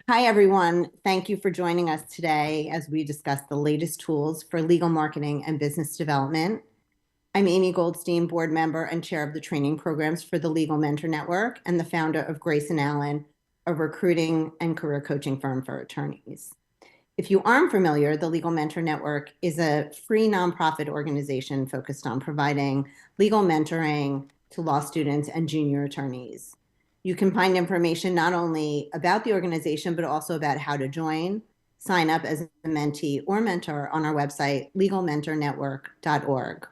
Hi, everyone. Thank you for joining us today as we discuss the latest tools for legal marketing and business development. I'm Amy Goldstein, board member and chair of the training programs for the Legal Mentor Network and the founder of Grace and Allen, a recruiting and career coaching firm for attorneys. If you aren't familiar, the Legal Mentor Network is a free nonprofit organization focused on providing legal mentoring to law students and junior attorneys. You can find information not only about the organization, but also about how to join, sign up as a mentee or mentor on our website, legalmentornetwork.org.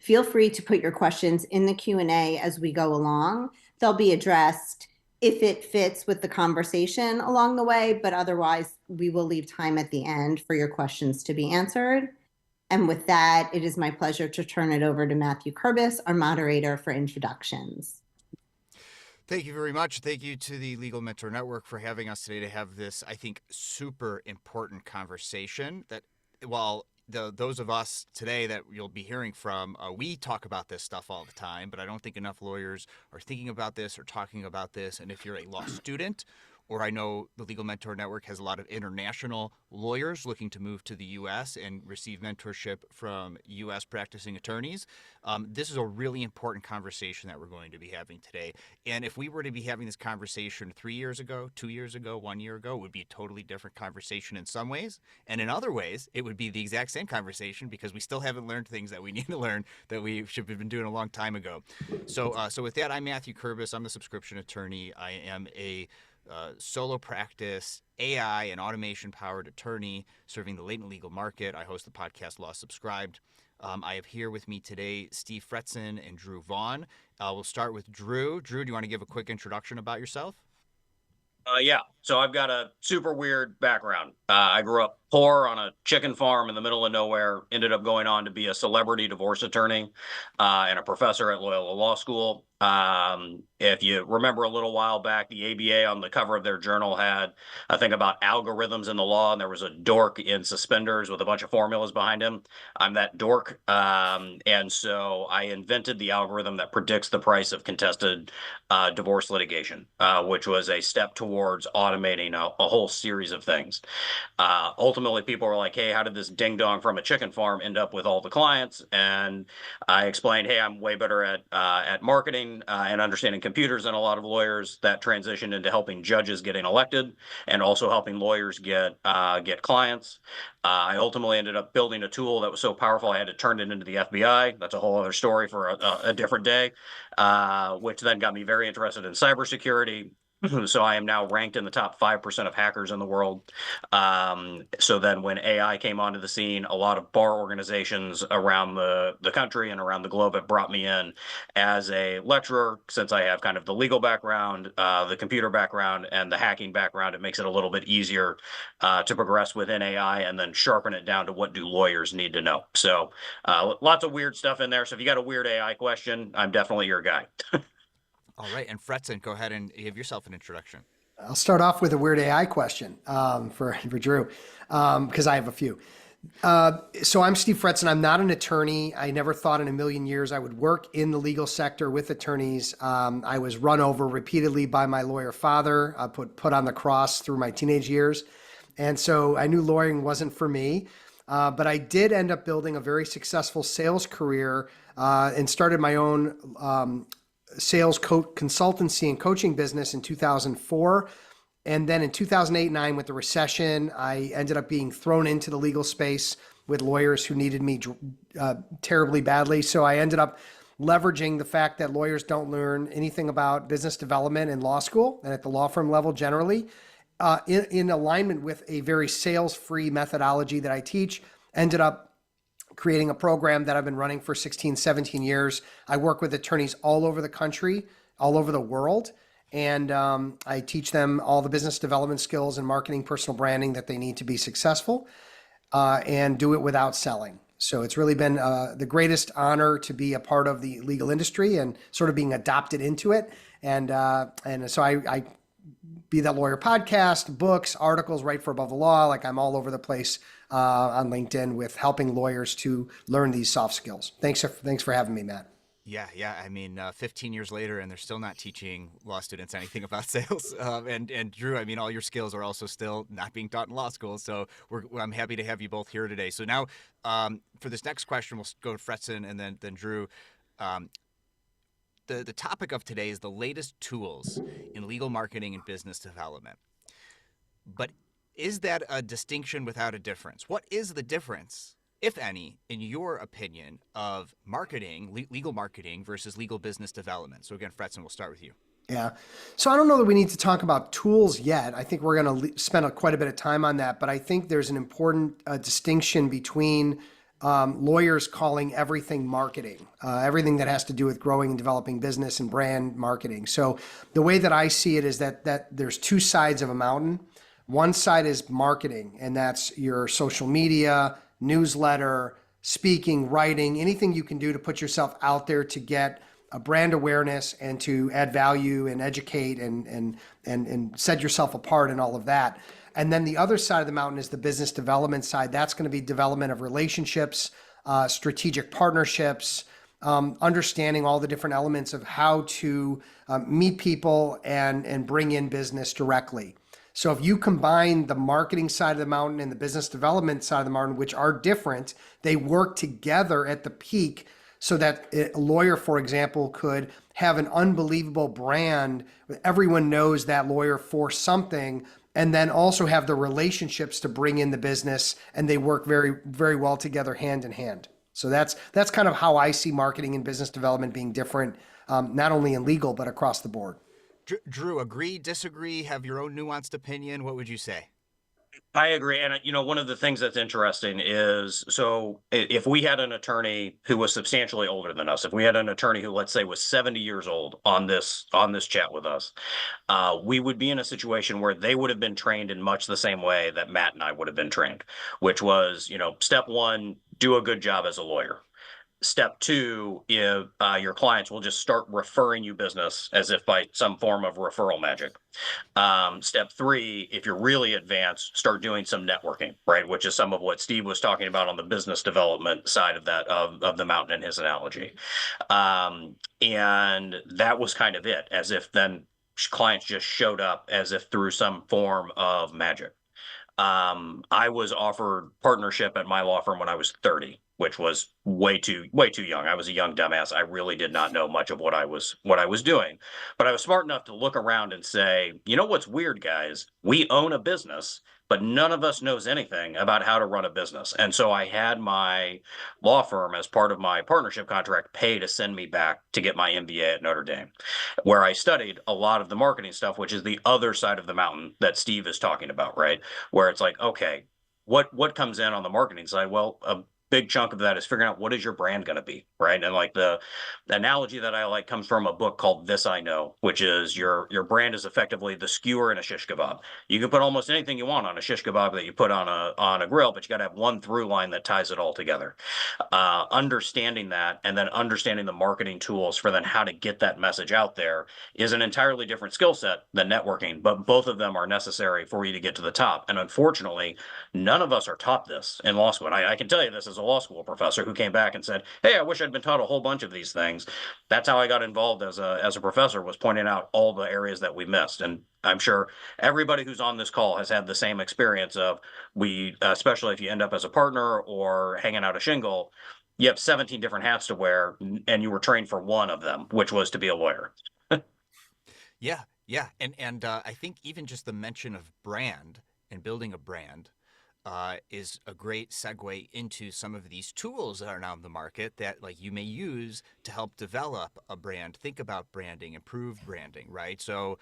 Feel free to put your questions in the Q&A as we go along. They'll be addressed if it fits with the conversation along the way, but otherwise we will leave time at the end for your questions to be answered. And with that, it is my pleasure to turn it over to Matthew Kurbis, our moderator for introductions. Thank you very much. Thank you to the Legal Mentor Network for having us today to have this, I think, super important conversation that while those of us today that you'll be hearing from, we talk about this stuff all the time, but I don't think enough lawyers are thinking about this or talking about this. And if you're a law student, or I know the Legal Mentor Network has a lot of international lawyers looking to move to the U.S. and receive mentorship from U.S. practicing attorneys. This is a really important conversation that we're going to be having today. And if we were to be having this conversation 3 years ago, 2 years ago, 1 year ago, it would be a totally different conversation in some ways. And in other ways, it would be the exact same conversation because we still haven't learned things that we need to learn that we should have been doing a long time ago. So with that, I'm Matthew Kurbis. I'm the subscription attorney. I am a solo practice, AI and automation powered attorney serving the latent legal market. I host the podcast Law Subscribed. I have here with me today Steve Fretzin and Drew Vaughn. We'll start with Drew. Drew, do you want to give a quick introduction about yourself? Yeah. So I've got a super weird background. I grew up poor on a chicken farm in the middle of nowhere, ended up going on to be a celebrity divorce attorney and a professor at Loyola Law School. If you remember a little while back, the ABA on the cover of their journal had a thing about algorithms in the law, and there was a dork in suspenders with a bunch of formulas behind him. I'm that dork. And so I invented the algorithm that predicts the price of contested divorce litigation, which was a step towards automating a whole series of things. Ultimately, people were like, hey, how did this ding dong from a chicken farm end up with all the clients? And I explained, hey, I'm way better at marketing and understanding computers than a lot of lawyers. That transitioned into helping judges getting elected and also helping lawyers get clients. I ultimately ended up building a tool that was so powerful I had to turn it into the FBI. That's a whole other story for a different day, which then got me very interested in cybersecurity. So I am now ranked in the top 5% of hackers in the world. So then when AI came onto the scene, a lot of bar organizations around the country and around the globe have brought me in as a lecturer. Since I have kind of the legal background, the computer background, and the hacking background, it makes it a little bit easier to progress within AI and then sharpen it down to what do lawyers need to know. So lots of weird stuff in there. So if you got a weird AI question, I'm definitely your guy. All right. And Fretzin, go ahead and give yourself an introduction. I'll start off with a weird AI question for Drew, because I have a few. So I'm Steve Fretzin. I'm not an attorney. I never thought in a million years I would work in the legal sector with attorneys. I was run over repeatedly by my lawyer father, put on the cross through my teenage years. And so I knew lawyering wasn't for me. But I did end up building a very successful sales career and started my own sales consultancy and coaching business in 2004. And then in 2008 and 9 with the recession, I ended up being thrown into the legal space with lawyers who needed me terribly badly. So I ended up leveraging the fact that lawyers don't learn anything about business development in law school and at the law firm level generally, in alignment with a very sales-free methodology that I teach, ended up creating a program that I've been running for 16, 17 years. I work with attorneys all over the country, all over the world. And I teach them all the business development skills and marketing, personal branding that they need to be successful and do it without selling. So it's really been the greatest honor to be a part of the legal industry and sort of being adopted into it. And so I be that lawyer podcast, books, articles, Right for Above the Law. Like I'm all over the place on LinkedIn with helping lawyers to learn these soft skills. Thanks for having me, Matt. Yeah. I mean, 15 years later, and they're still not teaching law students anything about sales. And Drew, I mean, all your skills are also still not being taught in law school. So I'm happy to have you both here today. So now, for this next question, we'll go to Fretzen and then Drew. Um, the topic of today is the latest tools in legal marketing and business development. But is that a distinction without a difference? What is the difference, if any, in your opinion, of marketing, legal marketing versus legal business development? So again, Fretzen, we'll start with you. Yeah. So I don't know that we need to talk about tools yet. I think we're going to spend quite a bit of time on that, but I think there's an important distinction between lawyers calling everything marketing, everything that has to do with growing and developing business and brand marketing. So the way that I see it is that there's two sides of a mountain. One side is marketing, and that's your social media, newsletter, speaking, writing, anything you can do to put yourself out there to get a brand awareness and to add value and educate and set yourself apart and all of that. And then the other side of the mountain is the business development side. That's going to be development of relationships, strategic partnerships, understanding all the different elements of how to meet people and bring in business directly. So if you combine the marketing side of the mountain and the business development side of the mountain, which are different, they work together at the peak so that a lawyer, for example, could have an unbelievable brand. Everyone knows that lawyer for something, and then also have the relationships to bring in the business, and they work very, very well together hand in hand. So that's kind of how I see marketing and business development being different, not only in legal, but across the board. Drew, agree, disagree, have your own nuanced opinion? What would you say? I agree. And, one of the things that's interesting is, so if we had an attorney who was substantially older than us, if we had an attorney who, let's say, was 70 years old on this chat with us, we would be in a situation where they would have been trained in much the same way that Matt and I would have been trained, which was, step one, do a good job as a lawyer. Step two, if your clients will just start referring you business as if by some form of referral magic. Step three, if you're really advanced, start doing some networking, right? Which is some of what Steve was talking about on the business development side of that, of the mountain in his analogy. And that was kind of it, as if then clients just showed up as if through some form of magic. I was offered partnership at my law firm when I was 30, which was way too young. I was a young dumbass. I really did not know much of what I was doing, but I was smart enough to look around and say, you know what's weird, guys? We own a business, but none of us knows anything about how to run a business. And so I had my law firm, as part of my partnership contract, pay to send me back to get my MBA at Notre Dame, where I studied a lot of the marketing stuff, which is the other side of the mountain that Steve is talking about, right? Where it's like, okay, what comes in on the marketing side? Well, a big chunk of that is figuring out what is your brand going to be, right? And like the analogy that I like comes from a book called This I Know, which is your brand is effectively the skewer in a shish kebab. You can put almost anything you want on a shish kebab that you put on a grill, but you got to have one through line that ties it all together. Understanding that, and then understanding the marketing tools for then how to get that message out there, is an entirely different skill set than networking, but both of them are necessary for you to get to the top. And unfortunately, none of us are taught this in law school. And I can tell you this as a law school professor who came back and said, hey, I wish I'd been taught a whole bunch of these things. That's how I got involved as a professor, was pointing out all the areas that we missed. And I'm sure everybody who's on this call has had the same experience of, especially if you end up as a partner or hanging out a shingle, you have 17 different hats to wear, and you were trained for one of them, which was to be a lawyer. Yeah. And I think even just the mention of brand and building a brand is a great segue into some of these tools that are now in the market that you may use to help develop a brand, think about branding, improve branding, right? So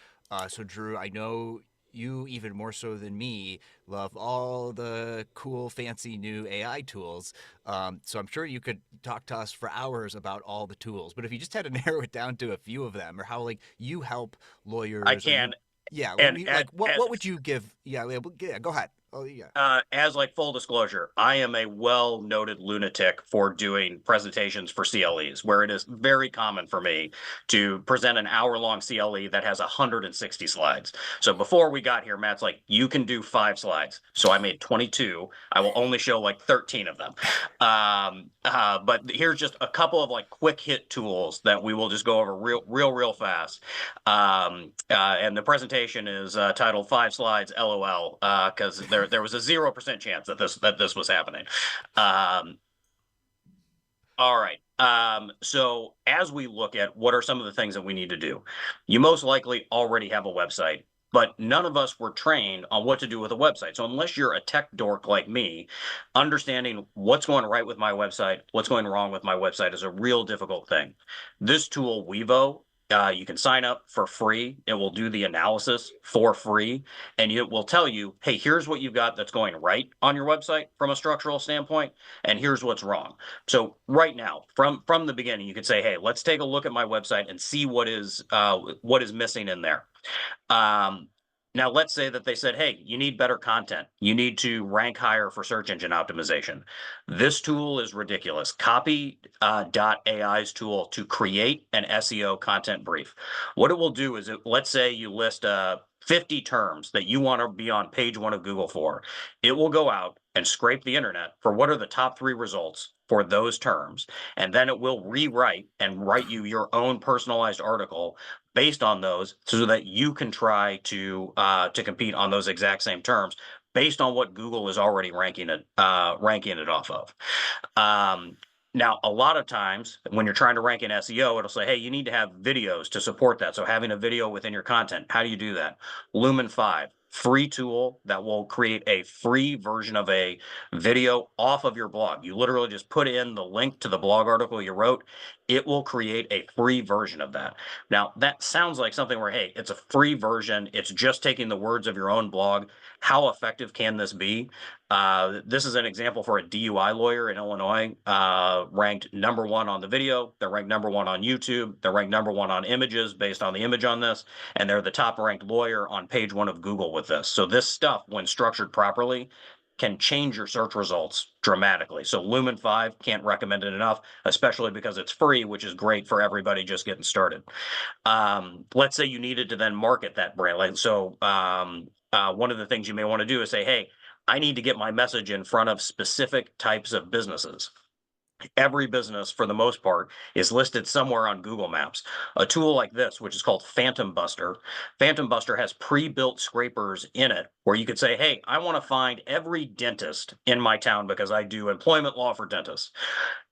Drew, I know you, even more so than me, love all the cool, fancy new AI tools. So I'm sure you could talk to us for hours about all the tools. But if you just had to narrow it down to a few of them, or how you help lawyers. I can. Yeah. And what would you give? Yeah. Go ahead. Oh, yeah. As like full disclosure, I am a well-noted lunatic for doing presentations for CLEs, where it is very common for me to present an hour-long CLE that has 160 slides. So before we got here, Matt's like, you can do 5 slides. So I made 22. I will only show like 13 of them. But here's just a couple of like quick hit tools that we will just go over real fast. And the presentation is titled 5 Slides LOL, because there was a 0% chance that this was happening. All right. So as we look at what are some of the things that we need to do, you most likely already have a website, but none of us were trained on what to do with a website. So unless you're a tech dork like me, understanding what's going right with my website, what's going wrong with my website is a real difficult thing. This tool, Wevo, you can sign up for free. It will do the analysis for free, and it will tell you, hey, here's what you've got that's going right on your website from a structural standpoint, and here's what's wrong. So right now, from the beginning, you could say, hey, let's take a look at my website and see what is missing in there. Now, let's say that they said, hey, you need better content. You need to rank higher for search engine optimization. This tool is ridiculous. Copy.ai's tool to create an SEO content brief. What it will do is, let's say you list 50 terms that you want to be on page 1 of Google for. It will go out and scrape the internet for what are the top 3 results for those terms. And then it will rewrite and write you your own personalized article based on those, so that you can try to compete on those exact same terms based on what Google is already ranking it off of. Now, a lot of times when you're trying to rank in SEO, it'll say, hey, you need to have videos to support that. So having a video within your content, how do you do that? Lumen 5, free tool that will create a free version of a video off of your blog. You literally just put in the link to the blog article you wrote. It will create a free version of that. Now, that sounds like something where, hey, it's a free version. It's just taking the words of your own blog. How effective can this be? This is an example for a DUI lawyer in Illinois, ranked #1 on the video. They're ranked #1 on YouTube. They're ranked #1 on images based on the image on this. And they're the top ranked lawyer on page 1 of Google with this. So this stuff, when structured properly, can change your search results dramatically. So Lumen 5, can't recommend it enough, especially because it's free, which is great for everybody just getting started. Let's say you needed to then market that brand. One of the things you may want to do is say, hey, I need to get my message in front of specific types of businesses. Every business, for the most part, is listed somewhere on Google Maps. A tool like this, which is called Phantom Buster has pre-built scrapers in it where you could say, hey, I want to find every dentist in my town because I do employment law for dentists.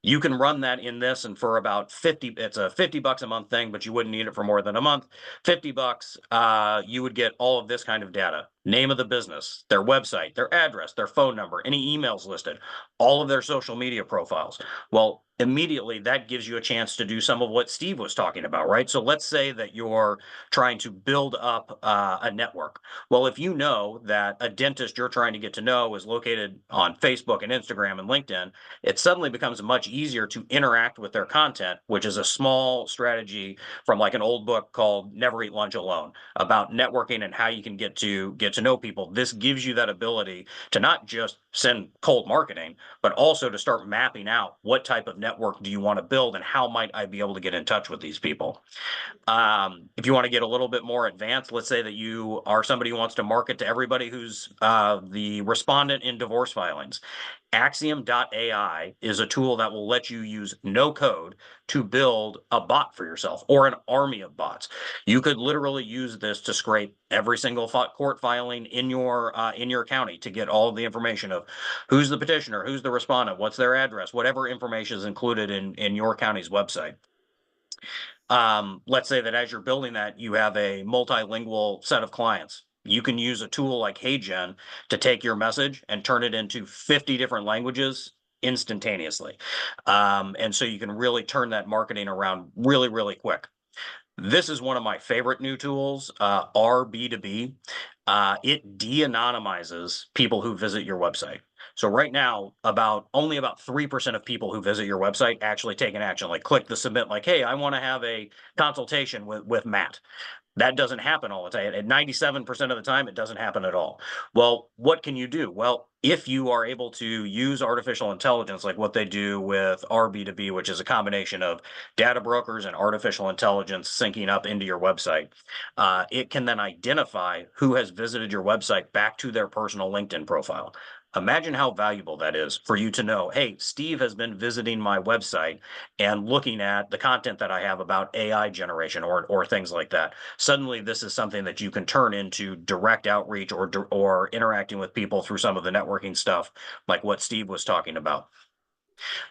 You can run that in this, and for about 50, it's a $50 a month thing, but you wouldn't need it for more than a month. $50, you would get all of this kind of data: name of the business, their website, their address, their phone number, any emails listed, all of their social media profiles. Well, immediately that gives you a chance to do some of what Steve was talking about, right? So let's say that you're trying to build up a network. Well, if you know that a dentist you're trying to get to know is located on Facebook and Instagram and LinkedIn, it suddenly becomes much easier to interact with their content, which is a small strategy from like an old book called Never Eat Lunch Alone, about networking and how you can get to know people. This gives you that ability to not just send cold marketing, but also to start mapping out what type of network do you want to build and how might I be able to get in touch with these people. If you want to get a little bit more advanced, let's say that you are somebody who wants to market to everybody who's the respondent in divorce filings. Axiom.ai is a tool that will let you use no code to build a bot for yourself, or an army of bots. You could literally use this to scrape every single court filing in your county to get all of the information of who's the petitioner, who's the respondent, what's their address, whatever information is included in your county's website. Let's say that as you're building that, you have a multilingual set of clients. You can use a tool like HeyGen to take your message and turn it into 50 different languages instantaneously. And so you can really turn that marketing around really, really quick. This is one of my favorite new tools, RB2B. It de-anonymizes people who visit your website. So right now, only about 3% of people who visit your website actually take an action, like click the submit, like, hey, I want to have a consultation with Matt. That doesn't happen all the time. At 97% of the time, it doesn't happen at all. Well, what can you do? Well, if you are able to use artificial intelligence, like what they do with RB2B, which is a combination of data brokers and artificial intelligence syncing up into your website, it can then identify who has visited your website back to their personal LinkedIn profile. Imagine how valuable that is for you to know, hey, Steve has been visiting my website and looking at the content that I have about AI generation or things like that. Suddenly, this is something that you can turn into direct outreach or interacting with people through some of the networking stuff, like what Steve was talking about.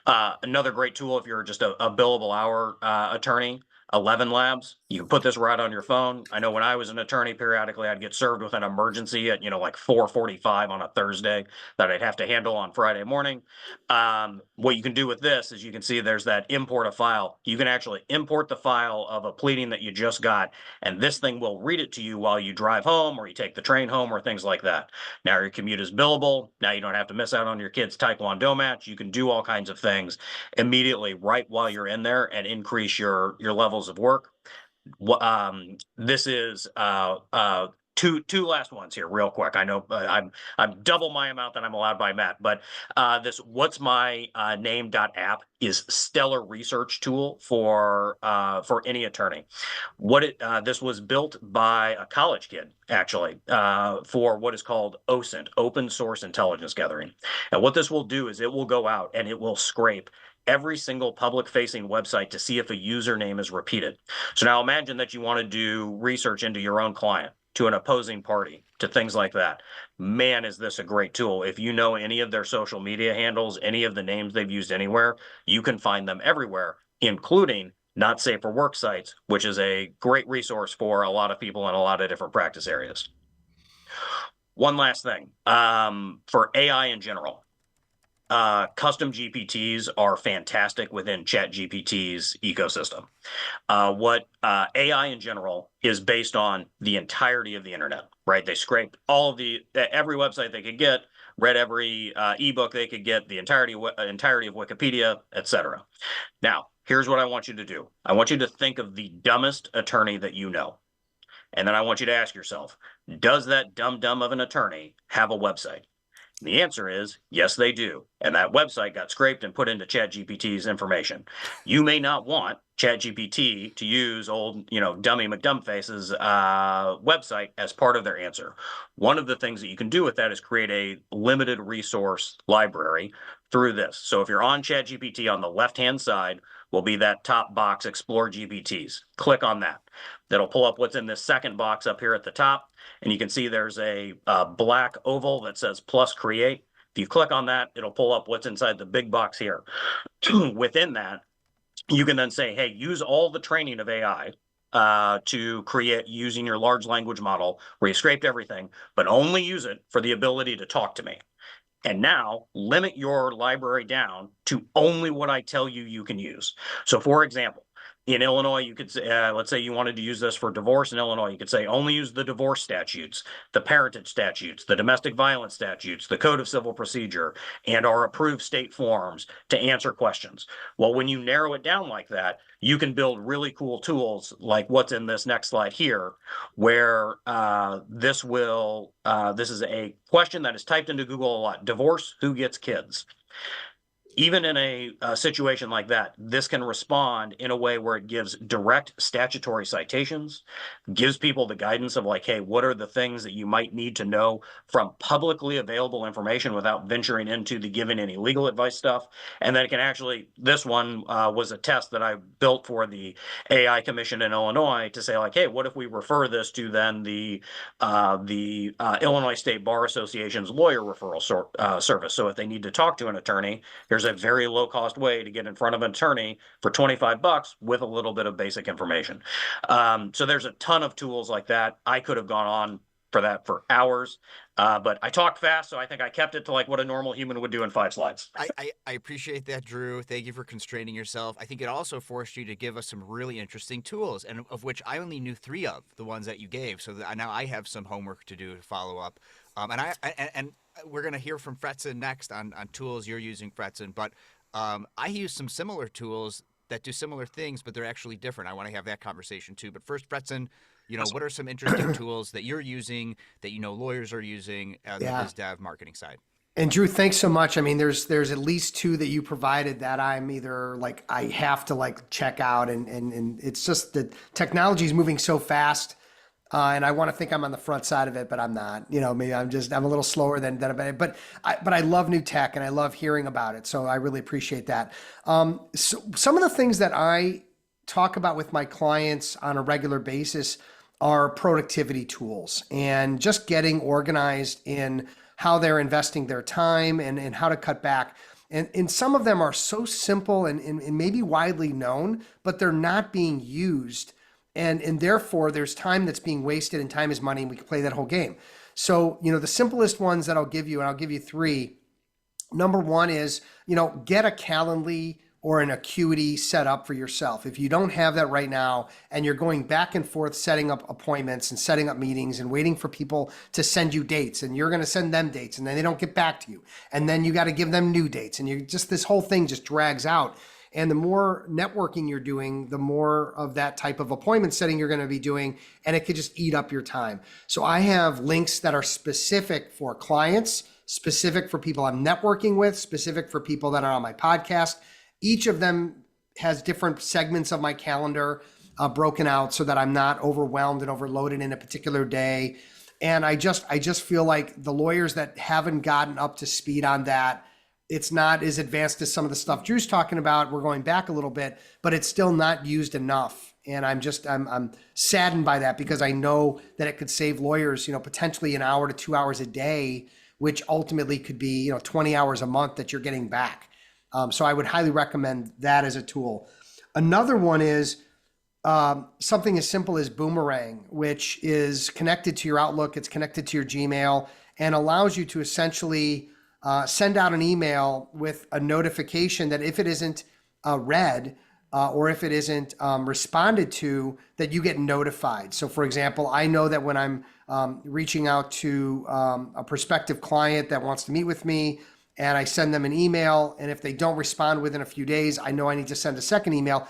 Another great tool if you're just a billable hour attorney, 11 Labs. You can put this right on your phone. I know when I was an attorney, periodically I'd get served with an emergency at like 4:45 on a Thursday that I'd have to handle on Friday morning. What you can do with this is you can see there's that import a file. You can actually import the file of a pleading that you just got, and this thing will read it to you while you drive home or you take the train home or things like that. Now your commute is billable. Now you don't have to miss out on your kid's Taekwondo match. You can do all kinds of things immediately right while you're in there and increase your levels of work. This is two last ones here real quick. I know I'm double my amount that I'm allowed by Matt, but this what's my name.app is stellar research tool for any attorney. This was built by a college kid actually for what is called OSINT, open source intelligence gathering. And what this will do is it will go out and it will scrape every single public facing website to see if a username is repeated. So now imagine that you want to do research into your own client, to an opposing party, to things like that. Man, is this a great tool. If you know any of their social media handles, any of the names they've used anywhere, you can find them everywhere, including not safe for work sites, which is a great resource for a lot of people in a lot of different practice areas. One last thing, for AI in general. Custom GPTs are fantastic within ChatGPT's ecosystem. What AI in general is based on the entirety of the internet, right? They scraped every website they could get, read every ebook they could get, the entirety of Wikipedia, etc. Now, here's what I want you to do. I want you to think of the dumbest attorney that you know. And then I want you to ask yourself, does that dumb of an attorney have a website? The answer is yes, they do. And that website got scraped and put into ChatGPT's information. You may not want ChatGPT to use old, dummy McDumbface's website as part of their answer. One of the things that you can do with that is create a limited resource library through this. So if you're on ChatGPT, on the left-hand side will be that top box, Explore GPTs. Click on that. That'll pull up what's in this second box up here at the top. And you can see there's a black oval that says plus create. If you click on that, it'll pull up what's inside the big box here. Within that, you can then say, hey, use all the training of AI to create using your large language model where you scraped everything, but only use it for the ability to talk to me. And now limit your library down to only what I tell you you can use. So for example, in Illinois, you could say, let's say you wanted to use this for divorce in Illinois, you could say only use the divorce statutes, the parentage statutes, the domestic violence statutes, the code of civil procedure, and our approved state forms to answer questions. Well, when you narrow it down like that, you can build really cool tools like what's in this next slide here, where this is a question that is typed into Google a lot. Divorce, who gets kids? Even in a situation like that, this can respond in a way where it gives direct statutory citations, gives people the guidance of like, hey, what are the things that you might need to know from publicly available information without venturing into the giving any legal advice stuff. And then it can actually, this one was a test that I built for the AI Commission in Illinois to say like, hey, what if we refer this to then the Illinois State Bar Association's lawyer referral service. So if they need to talk to an attorney, there's a very low cost way to get in front of an attorney for $25 with a little bit of basic information. So there's a ton of tools like that. I could have gone on for that for hours, but I talked fast, so I think I kept it to like what a normal human would do in 5 slides. I appreciate that, Drew. Thank you for constraining yourself. I think it also forced you to give us some really interesting tools, and of which I only knew 3 of the ones that you gave. So that now I have some homework to do to follow up. And we're going to hear from Fretzen next on tools you're using, Fretzen. But I use some similar tools that do similar things, but they're actually different. I want to have that conversation too. But first, Bretzen, what are some interesting tools that you're using that lawyers are using on the biz dev marketing side? And Drew, thanks so much. I mean, there's at least two that you provided that I'm either like I have to like check out, and it's just that technology is moving so fast, and I want to think I'm on the front side of it, but I'm not. Maybe I'm a little slower than but I love new tech and I love hearing about it. So I really appreciate that. So some of the things that I talk about with my clients on a regular basis are productivity tools and just getting organized in how they're investing their time and how to cut back. And some of them are so simple and maybe widely known, but they're not being used. And therefore there's time that's being wasted, and time is money, and we can play that whole game. So, the simplest ones that I'll give you, and I'll give you three. Number one is, get a Calendly or an Acuity set up for yourself. If you don't have that right now and you're going back and forth setting up appointments and setting up meetings and waiting for people to send you dates, and you're going to send them dates and then they don't get back to you, and then you got to give them new dates, and this whole thing just drags out. And the more networking you're doing, the more of that type of appointment setting you're going to be doing, and it could just eat up your time. So I have links that are specific for clients, specific for people I'm networking with, specific for people that are on my podcast. Each of them has different segments of my calendar broken out so that I'm not overwhelmed and overloaded in a particular day. And I just feel like the lawyers that haven't gotten up to speed on that, it's not as advanced as some of the stuff Drew's talking about. We're going back a little bit, but it's still not used enough. And I'm saddened by that, because I know that it could save lawyers, potentially an hour to 2 hours a day, which ultimately could be, 20 hours a month that you're getting back. So I would highly recommend that as a tool. Another one is something as simple as Boomerang, which is connected to your Outlook. It's connected to your Gmail and allows you to essentially send out an email with a notification that if it isn't read or if it isn't responded to, that you get notified. So for example, I know that when I'm reaching out to a prospective client that wants to meet with me, and I send them an email, and if they don't respond within a few days, I know I need to send a second email.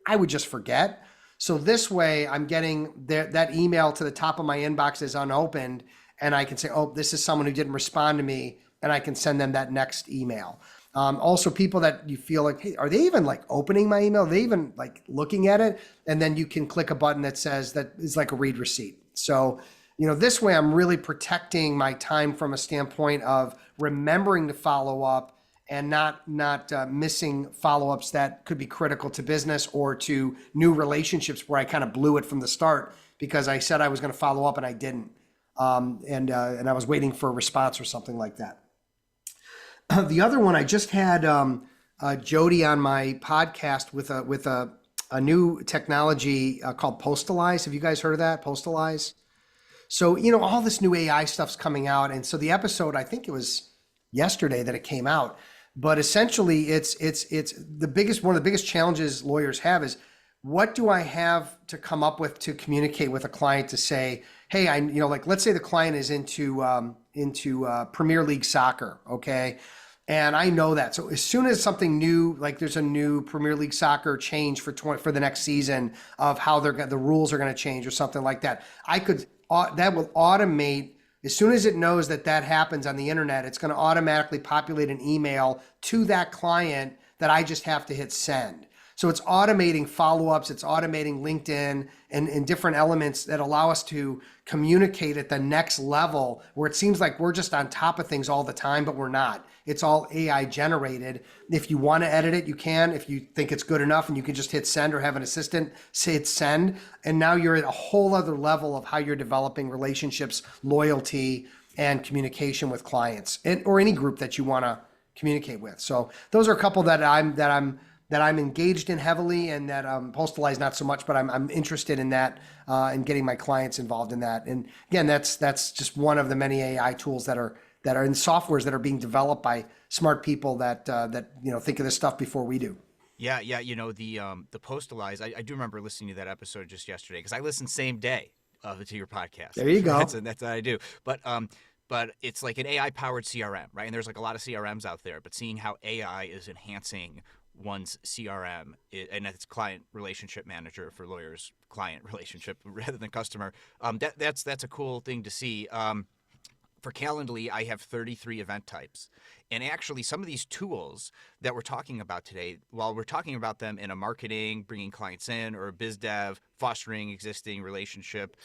I would just forget. So this way I'm getting that email to the top of my inbox is unopened, and I can say, oh, this is someone who didn't respond to me, and I can send them that next email. Also, people that you feel like, hey, are they even like opening my email? Are they even like looking at it? And then you can click a button that says that is like a read receipt. So, this way I'm really protecting my time from a standpoint of remembering to follow up and not missing follow-ups that could be critical to business or to new relationships where I kind of blew it from the start because I said I was going to follow up and I didn't. And I was waiting for a response or something like that. The other one, I just had Jody on my podcast with a new technology called Postalize. Have you guys heard of that? Postalize. So, all this new AI stuff's coming out. And so the episode, I think it was yesterday that it came out, but essentially it's one of the biggest challenges lawyers have is, what do I have to come up with to communicate with a client to say, hey, let's say the client is into Premier League soccer. Okay. And I know that. So as soon as something new, like there's a new Premier League soccer change for the next season of how the rules are going to change or something like that, that will automate. As soon as it knows that happens on the internet, it's going to automatically populate an email to that client that I just have to hit send. So it's automating follow-ups, it's automating LinkedIn and different elements that allow us to communicate at the next level, where it seems like we're just on top of things all the time, but we're not. It's all AI generated. If you want to edit it, you can. If you think it's good enough, and you can just hit send or have an assistant say hit send. And now you're at a whole other level of how you're developing relationships, loyalty, and communication with clients or any group that you want to communicate with. So those are a couple that I'm engaged in heavily, and that Postalize not so much, but I'm interested in that and getting my clients involved in that. And again, that's just one of the many AI tools that are in softwares that are being developed by smart people that think of this stuff before we do. Yeah. The Postalize. I do remember listening to that episode just yesterday because I listened same day to your podcast. There you go. That's what I do. But it's like an AI powered CRM, right? And there's like a lot of CRMs out there, but seeing how AI is enhancing one's CRM, and it's client relationship manager for lawyers, client relationship rather than customer. That's a cool thing to see. For Calendly, I have 33 event types. And actually, some of these tools that we're talking about today, while we're talking about them in a marketing, bringing clients in, or a biz dev, fostering existing relationship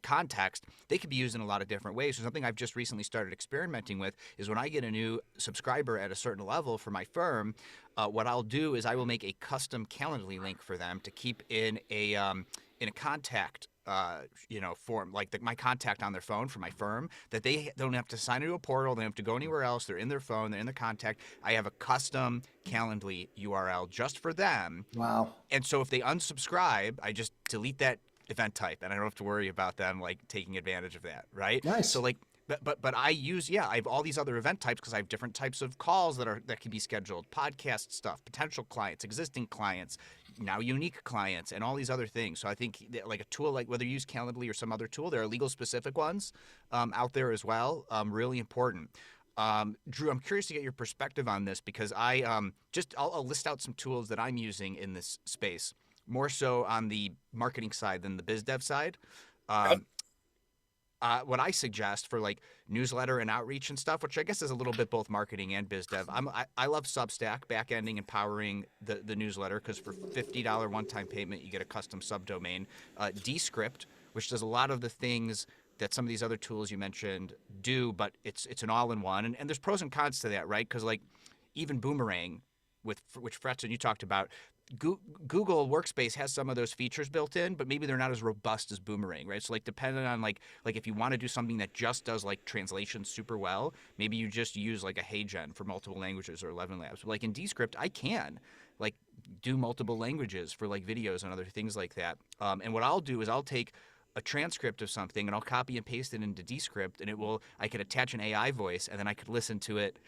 context, they could be used in a lot of different ways. So something I've just recently started experimenting with is when I get a new subscriber at a certain level for my firm, what I'll do is I will make a custom Calendly link for them to keep in a contact form, like my contact on their phone for my firm, that they don't have to sign into a portal. They don't have to go anywhere else. They're in their phone. They're in the contact. I have a custom Calendly URL just for them. Wow. And so if they unsubscribe, I just delete that event type, and I don't have to worry about them like taking advantage of that, right? Nice. So like, but I use, I have all these other event types because I have different types of calls that can be scheduled, podcast stuff, potential clients, existing clients, now unique clients, and all these other things. So I think that, like a tool, like whether you use Calendly or some other tool, there are legal specific ones out there as well. Really important. Drew, I'm curious to get your perspective on this because I'll list out some tools that I'm using in this space, more so on the marketing side than the biz dev side. What I suggest for like newsletter and outreach and stuff, which I guess is a little bit both marketing and biz dev. I love Substack, back-ending and powering the newsletter, because for $50 one-time payment, you get a custom subdomain. Descript, which does a lot of the things that some of these other tools you mentioned do, but it's an all-in-one. And there's pros and cons to that, right? Because like even Boomerang, which Fretson you talked about, Google Workspace has some of those features built in, but maybe they're not as robust as Boomerang, right? So like depending on like if you want to do something that just does like translation super well, maybe you just use like a HeyGen for multiple languages or 11 Labs. But like in Descript, I can like do multiple languages for like videos and other things like that. And what I'll do is I'll take a transcript of something and I'll copy and paste it into Descript, and I could attach an AI voice, and then I could listen to it,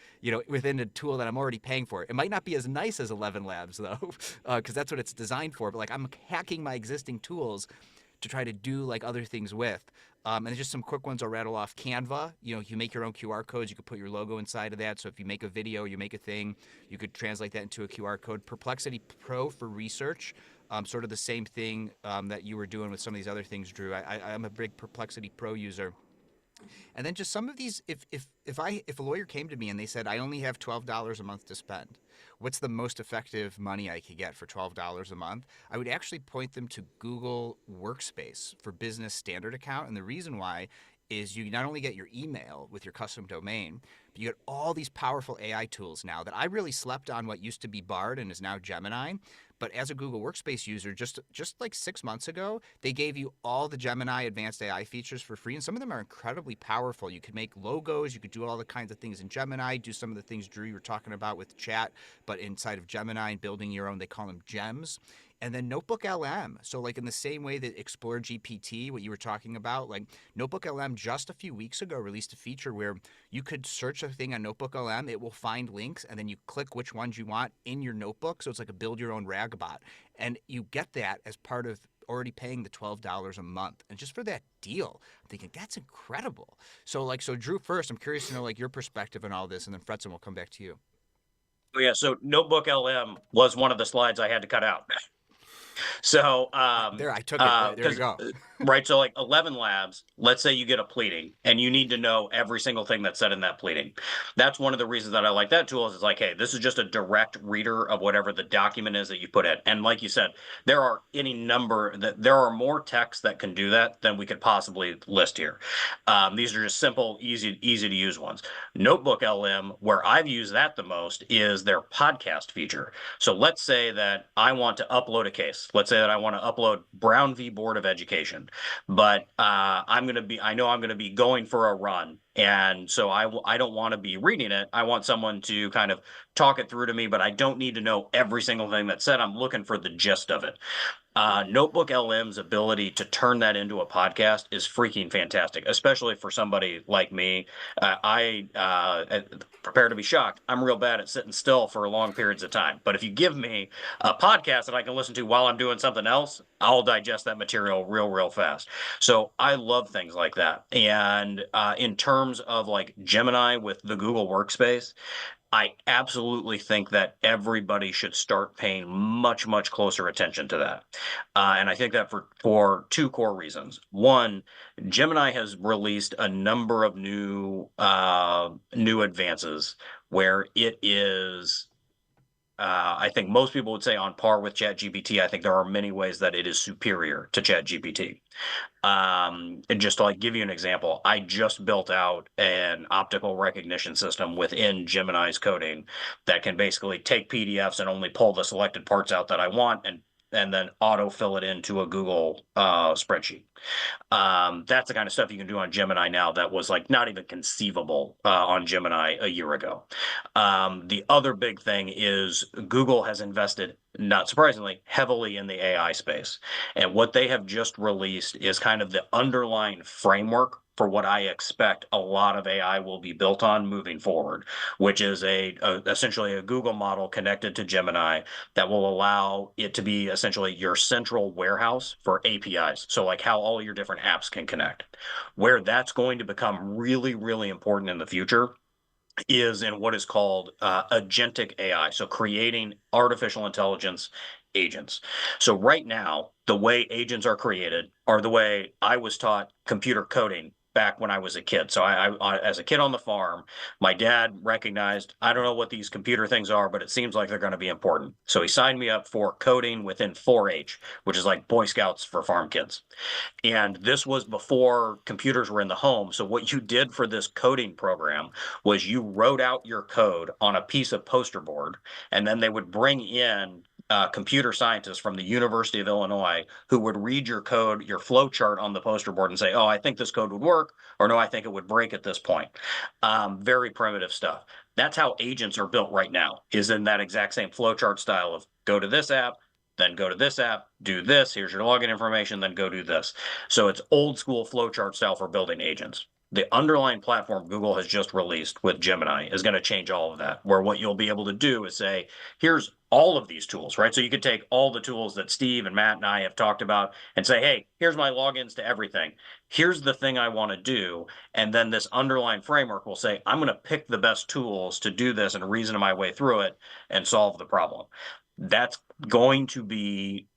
within a tool that I'm already paying for. It might not be as nice as 11 Labs though, because that's what it's designed for. But like I'm hacking my existing tools to try to do like other things with. And just some quick ones I'll rattle off. Canva, you make your own QR codes. You could put your logo inside of that. So if you make a video, you make a thing, you could translate that into a QR code. Perplexity Pro for research. Sort of the same thing that you were doing with some of these other things, Drew. I'm a big Perplexity Pro user. And then just some of these, if a lawyer came to me and they said, I only have $12 a month to spend, what's the most effective money I could get for $12 a month? I would actually point them to Google Workspace for Business Standard Account. And the reason why is you not only get your email with your custom domain, but you get all these powerful AI tools now that I really slept on what used to be Bard and is now Gemini. But as a Google Workspace user, just like 6 months ago, they gave you all the Gemini advanced AI features for free, and some of them are incredibly powerful. You could make logos, you could do all the kinds of things in Gemini, do some of the things, Drew, you were talking about with chat, but inside of Gemini and building your own, they call them gems. And then Notebook LM. So like in the same way that Explore GPT, what you were talking about, like Notebook LM just a few weeks ago released a feature where you could search a thing on Notebook LM, it will find links, and then you click which ones you want in your notebook. So it's like a build your own RAGbot. And you get that as part of already paying the $12 a month. And just for that deal, I'm thinking that's incredible. So Drew, first, I'm curious to know like your perspective on all this, and then Fretson will come back to you. Oh, yeah. So Notebook LM was one of the slides I had to cut out. So there, I took it. There you go. Right. So like 11 Labs, let's say you get a pleading and you need to know every single thing that's said in that pleading. That's one of the reasons that I like that tool is it's like, hey, this is just a direct reader of whatever the document is that you put in. And like you said, there are there are more texts that can do that than we could possibly list here. These are just simple, easy to use ones. Notebook LM, where I've used that the most, is their podcast feature. So let's say that I want to upload a case. Let's say that I want to upload Brown v. Board of Education. But I know I'm going to be going for a run. And so I don't want to be reading it. I want someone to kind of talk it through to me, but I don't need to know every single thing that's said. I'm looking for the gist of it. Notebook LM's ability to turn that into a podcast is freaking fantastic, especially for somebody like me. I prepare to be shocked. I'm real bad at sitting still for long periods of time. But if you give me a podcast that I can listen to while I'm doing something else, I'll digest that material real fast. So I love things like that. And in terms of like Gemini with the Google Workspace, I absolutely think that everybody should start paying much, much closer attention to that. And I think that for two core reasons. One, Gemini has released a number of new advances where it is I think most people would say on par with ChatGPT. I think there are many ways that it is superior to ChatGPT. And just to like give you an example, I just built out an optical recognition system within Gemini's coding that can basically take PDFs and only pull the selected parts out that I want and then auto fill it into a Google spreadsheet. That's the kind of stuff you can do on Gemini now that was like not even conceivable on Gemini a year ago. The other big thing is Google has invested, not surprisingly, heavily in the AI space. And what they have just released is kind of the underlying framework for what I expect a lot of AI will be built on moving forward, which is essentially a Google model connected to Gemini that will allow it to be essentially your central warehouse for APIs. So like how all your different apps can connect. Where that's going to become really, really important in the future is in what is called agentic AI. So creating artificial intelligence agents. So right now, the way agents are created are the way I was taught computer coding back when I was a kid. So as a kid on the farm, my dad recognized, I don't know what these computer things are, but it seems like they're going to be important. So he signed me up for coding within 4-H, which is like Boy Scouts for farm kids. And this was before computers were in the home. So what you did for this coding program was you wrote out your code on a piece of poster board, and then they would bring in computer scientists from the University of Illinois who would read your code, your flow chart on the poster board and say, oh, I think this code would work, or no, I think it would break at this point. Very primitive stuff. That's how agents are built right now, is in that exact same flowchart style of go to this app, then go to this app, do this, here's your login information, then go do this. So it's old school flowchart style for building agents. The underlying platform Google has just released with Gemini is going to change all of that, where what you'll be able to do is say, here's all of these tools, right? So you could take all the tools that Steve and Matt and I have talked about and say, hey, here's my logins to everything. Here's the thing I want to do. And then this underlying framework will say, I'm going to pick the best tools to do this and reason my way through it and solve the problem. That's going to be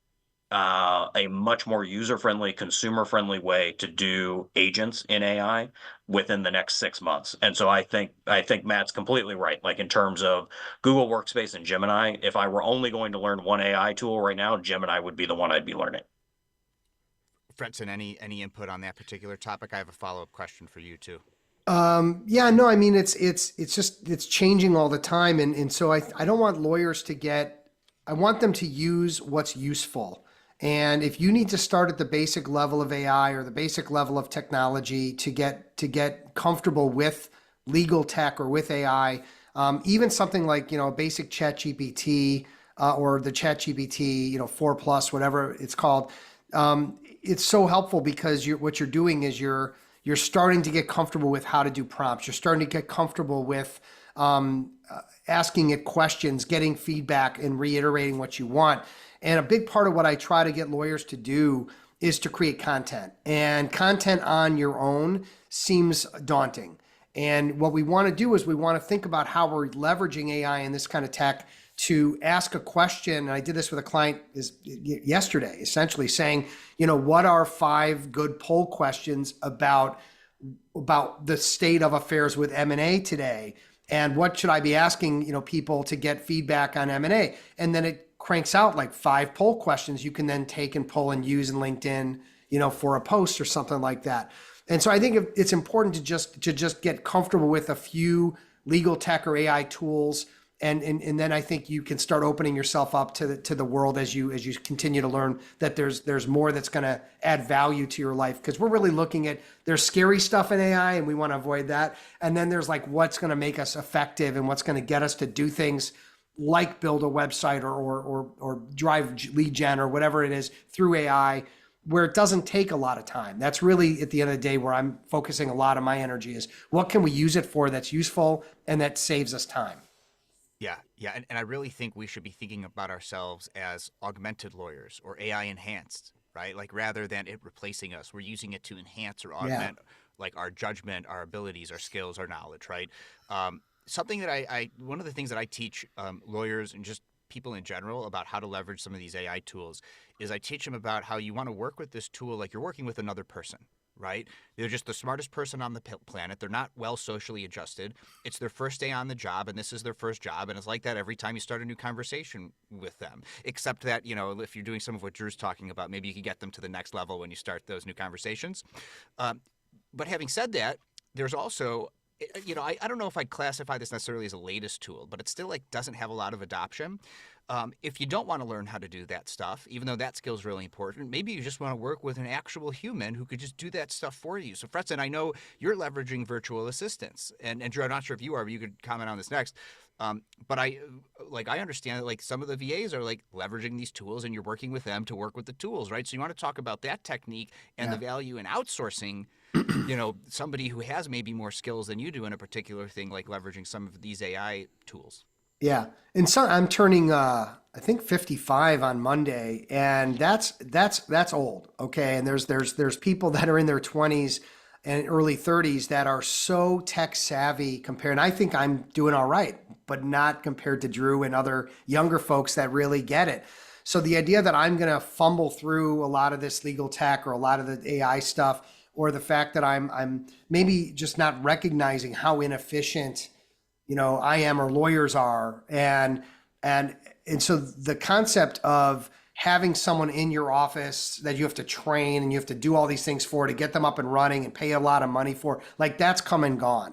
a much more user-friendly, consumer-friendly way to do agents in AI within the next 6 months. And so I think Matt's completely right. Like in terms of Google Workspace and Gemini, if I were only going to learn one AI tool right now, Gemini would be the one I'd be learning. Fredson, any input on that particular topic? I have a follow-up question for you too. Yeah, no, I mean, it's changing all the time. And so I don't want lawyers I want them to use what's useful. And if you need to start at the basic level of AI or the basic level of technology to get comfortable with legal tech or with AI, even something like, a basic ChatGPT or the ChatGPT, 4 plus, whatever it's called, it's so helpful because what you're doing is you're starting to get comfortable with how to do prompts. You're starting to get comfortable with asking it questions, getting feedback, and reiterating what you want. And a big part of what I try to get lawyers to do is to create content. And content on your own seems daunting. And what we want to do is we want to think about how we're leveraging AI and this kind of tech to ask a question. And I did this with a client yesterday, essentially saying, what are 5 good poll questions about the state of affairs with M&A today? And what should I be asking, people to get feedback on M&A? And then it cranks out like 5 poll questions you can then take and pull and use in LinkedIn, for a post or something like that. And so I think it's important to just get comfortable with a few legal tech or AI tools. And then I think you can start opening yourself up to the world as you continue to learn that there's more that's going to add value to your life. Because we're really looking at, there's scary stuff in AI and we want to avoid that. And then there's like what's going to make us effective and what's going to get us to do things like build a website or drive lead gen or whatever it is through AI, where it doesn't take a lot of time. That's really at the end of the day where I'm focusing a lot of my energy is what can we use it for that's useful and that saves us time. Yeah. And I really think we should be thinking about ourselves as augmented lawyers or AI enhanced, right? Like rather than it replacing us, we're using it to enhance or augment like our judgment, our abilities, our skills, our knowledge, right? something that one of the things that I teach lawyers and just people in general about how to leverage some of these AI tools is I teach them about how you want to work with this tool like you're working with another person, right? They're just the smartest person on the planet. They're not well socially adjusted. It's their first day on the job, and this is their first job, and it's like that every time you start a new conversation with them. Except that, if you're doing some of what Drew's talking about, maybe you can get them to the next level when you start those new conversations. But having said that, there's also I don't know if I'd classify this necessarily as a latest tool, but it still like doesn't have a lot of adoption. If you don't want to learn how to do that stuff, even though that skill is really important, maybe you just want to work with an actual human who could just do that stuff for you. So Fretzen, I know you're leveraging virtual assistants, and Drew, I'm not sure if you are, but you could comment on this next. But I understand that like some of the VAs are like leveraging these tools, and you're working with them to work with the tools, right? So you want to talk about that technique and the value in outsourcing. Somebody who has maybe more skills than you do in a particular thing, like leveraging some of these AI tools. Yeah. And so I'm turning, I think 55 on Monday, and that's old. Okay. And there's people that are in their 20s and early 30s that are so tech savvy compared. And I think I'm doing all right, but not compared to Drew and other younger folks that really get it. So the idea that I'm going to fumble through a lot of this legal tech or a lot of the AI stuff, or the fact that I'm maybe just not recognizing how inefficient, I am or lawyers are. And so the concept of having someone in your office that you have to train and you have to do all these things for to get them up and running and pay a lot of money for, like that's come and gone.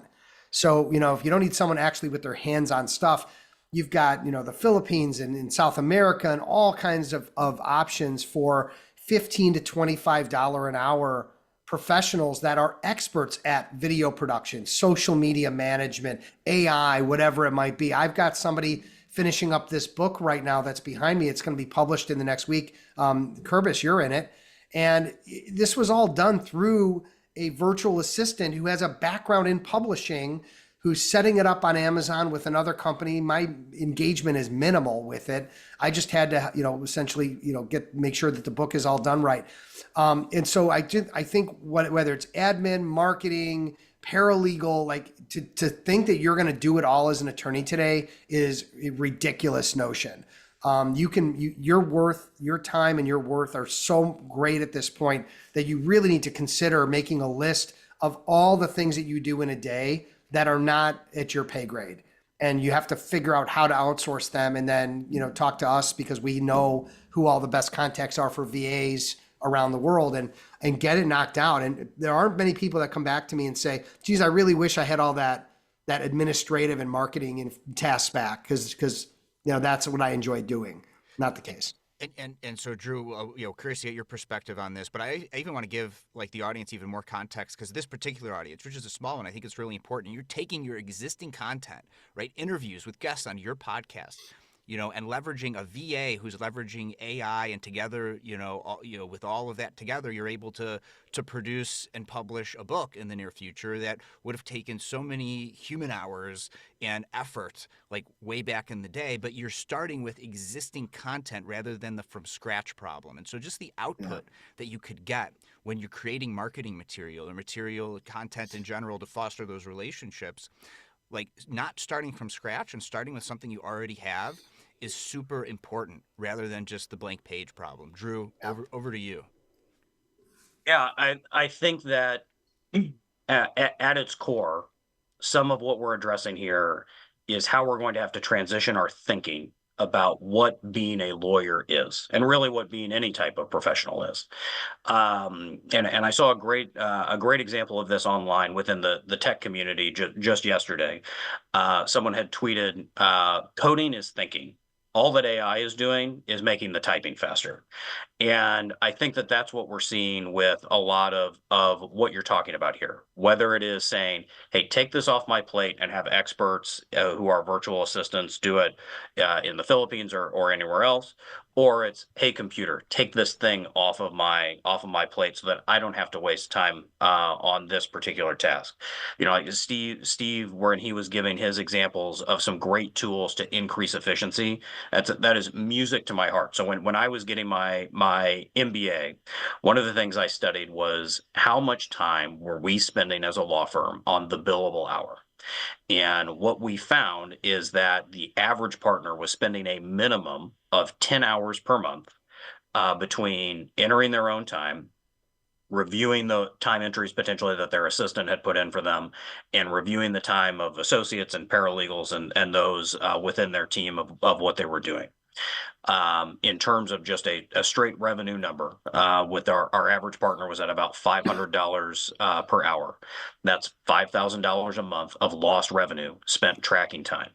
So, if you don't need someone actually with their hands on stuff, you've got, the Philippines and in South America and all kinds of options for $15 to $25 an hour professionals that are experts at video production, social media management, AI, whatever it might be. I've got somebody finishing up this book right now that's behind me. It's going to be published in the next week. Kerbis, you're in it. And this was all done through a virtual assistant who has a background in publishing, who's setting it up on Amazon with another company. My engagement is minimal with it. I just had to, essentially, make sure that the book is all done right. And so I think whether it's admin, marketing, paralegal, like to think that you're going to do it all as an attorney today is a ridiculous notion. Your time and your worth are so great at this point that you really need to consider making a list of all the things that you do in a day that are not at your pay grade. And you have to figure out how to outsource them and then, talk to us because we know who all the best contacts are for VAs around the world and get it knocked out. And there aren't many people that come back to me and say, geez, I really wish I had all that administrative and marketing and tasks back because that's what I enjoy doing. Not the case. And so Drew, curious to get your perspective on this, but I even want to give like the audience even more context because this particular audience, which is a small one, I think it's really important. You're taking your existing content, right? Interviews with guests on your podcast, and leveraging a VA who's leveraging AI, and together, with all of that together, you're able to produce and publish a book in the near future that would have taken so many human hours and effort, like way back in the day. But you're starting with existing content rather than the from scratch problem. And so just the output that you could get when you're creating marketing material or material content in general to foster those relationships, like not starting from scratch and starting with something you already have is super important rather than just the blank page problem. Drew, over to you. Yeah, I think that at its core, some of what we're addressing here is how we're going to have to transition our thinking about what being a lawyer is, and really what being any type of professional is. And I saw a great example of this online within the tech community just yesterday. Someone had tweeted, "Coding is thinking. All that AI is doing is making the typing faster." And I think that that's what we're seeing with a lot of what you're talking about here, whether it is saying, hey, take this off my plate and have experts who are virtual assistants do it in the Philippines or anywhere else, or it's, hey, computer, take this thing off of my plate so that I don't have to waste time on this particular task. Like Steve, when he was giving his examples of some great tools to increase efficiency, that is music to my heart. So when I was getting my MBA, one of the things I studied was how much time were we spending as a law firm on the billable hour. And what we found is that the average partner was spending a minimum of 10 hours per month between entering their own time, reviewing the time entries potentially that their assistant had put in for them, and reviewing the time of associates and paralegals and those within their team of what they were doing. In terms of just a straight revenue number, with our average partner was at about $500 per hour. That's $5,000 a month of lost revenue spent tracking time.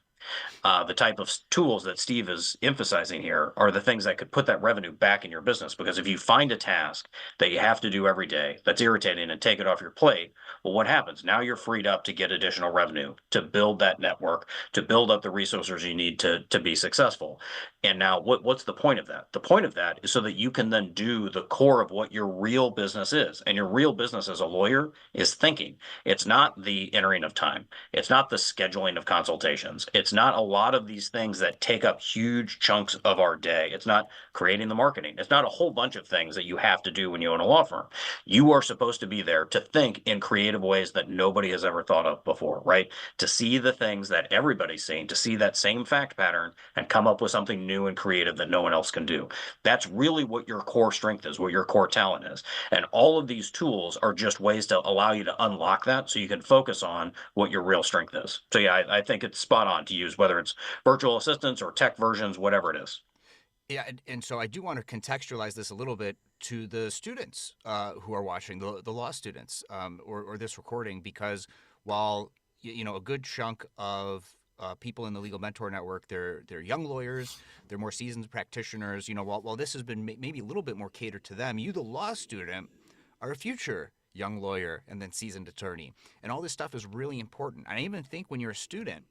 The type of tools that Steve is emphasizing here are the things that could put that revenue back in your business. Because if you find a task that you have to do every day that's irritating and take it off your plate, well, what happens? Now you're freed up to get additional revenue, to build that network, to build up the resources you need to be successful. And now what's the point of that? The point of that is so that you can then do the core of what your real business is. And your real business as a lawyer is thinking. It's not the entering of time. It's not the scheduling of consultations. It's not a lot of these things that take up huge chunks of our day. It's not creating the marketing. It's not a whole bunch of things that you have to do when you own a law firm. You are supposed to be there to think in creative ways that nobody has ever thought of before, right? To see the things that everybody's seeing, to see that same fact pattern and come up with something new and creative that no one else can do. That's really what your core strength is, what your core talent is. And all of these tools are just ways to allow you to unlock that so you can focus on what your real strength is. So yeah, I think it's spot on to use, whether it's virtual assistants or tech versions, whatever it is. Yeah, and so I do want to contextualize this a little bit to the students who are watching, the law students, or this recording, because while a good chunk of people in the Legal Mentor Network, they're young lawyers, they're more seasoned practitioners. While this has been maybe a little bit more catered to them, you, the law student, are a future young lawyer and then seasoned attorney, and all this stuff is really important. And I even think when you're a student,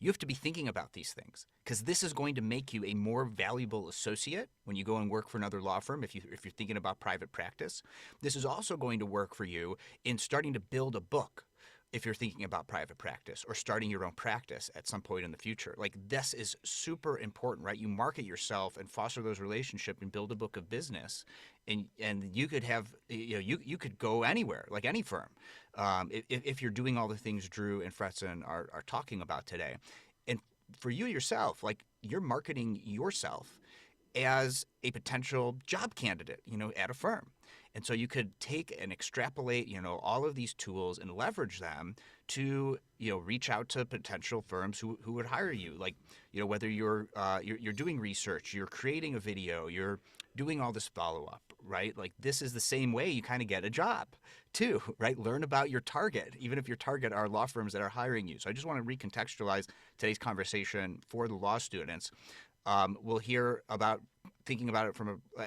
you have to be thinking about these things, because this is going to make you a more valuable associate when you go and work for another law firm. If you're thinking about private practice, this is also going to work for you in starting to build a book. If you're thinking about private practice or starting your own practice at some point in the future, like, this is super important, right? You market yourself and foster those relationships and build a book of business, and you could have, you could go anywhere, like any firm, if you're doing all the things Drew and Fretzen are talking about today. And for you yourself, like, you're marketing yourself as a potential job candidate, at a firm. And so you could take and extrapolate, all of these tools and leverage them to, reach out to potential firms who would hire you. Like, whether you're doing research, you're creating a video, you're doing all this follow-up, right? Like, this is the same way you kind of get a job too, right? Learn about your target, even if your target are law firms that are hiring you. So I just want to recontextualize today's conversation for the law students. We'll hear about thinking about it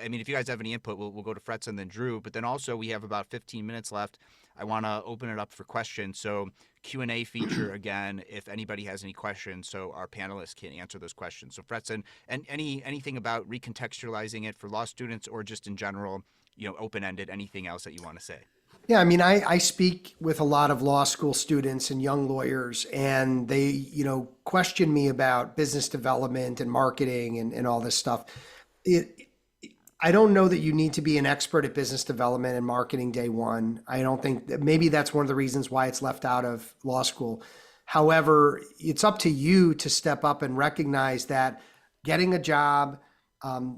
if you guys have any input, we'll go to Fretzen, then Drew, but then also we have about 15 minutes left. I want to open it up for questions. So Q&A feature again, if anybody has any questions, so our panelists can answer those questions. So Fretzen, and anything about recontextualizing it for law students, or just in general, open-ended, anything else that you want to say? Yeah, I speak with a lot of law school students and young lawyers, and they, question me about business development and marketing and all this stuff. I don't know that you need to be an expert at business development and marketing day one. I don't think that, maybe that's one of the reasons why it's left out of law school. However, it's up to you to step up and recognize that getting a job,